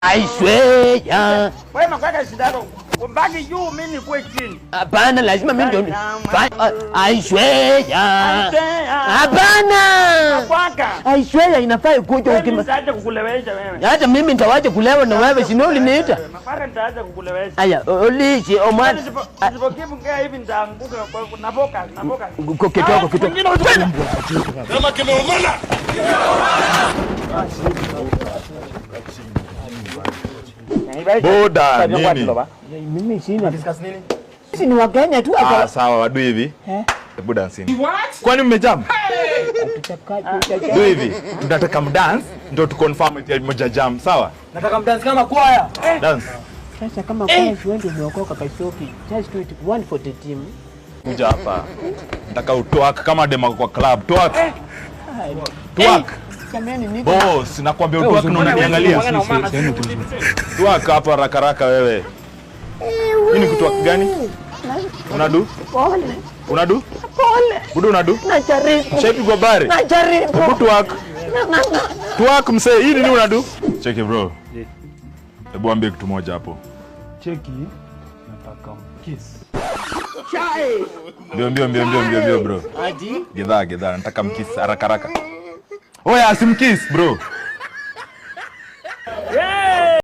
I swear ya. Wewe makaka shida yako. Mbaki juu mimi nikuwe chini. Hapana, lazima mimi ndio. I swear ya. Hapana. I swear ya inafaa ikuja ukimba. Nitaacha kukulewesha wewe. Hata mimi nitawacha kulewa na wewe, si ndio niita? Mapaka nitaacha kukulewesha. Aya, ulishi omwana. Nisipokimu ngaa hivi nitaanguka na focus. Kitoko. Kama kimeumana. Boda nini? Mimi sina. Discuss nini? Sisi ni Wakenya tu hapa. Sawa, wadu hivi. Hebu dancing. Kwani mmejam? Do hivi. Tunataka mdance ndio tu confirm eti moja jam, sawa? Nataka mdance kama kwaya. Dance. Sasa kama kwaya wewe umeokoka Kaisoki. Just do it one for the team. Kuja hapa. Nataka utwak kama demo kwa club. Twak. Boss, nakwambia utwak na unaniangalia. Twak hapa haraka wewe. Nini kutwak gani? Unadu? Pole. Unadu? Pole. Budu unadu? Najaribu. Shepi kwa bare. Najaribu. Twak. Twak msee, hii nini unadu? Cheki bro. Hebu ambie kitu moja hapo. Cheki. Nataka kiss. Chai. Mbio bro. Adi? Gedha, nataka mkiss haraka. Oya, simkiss bro.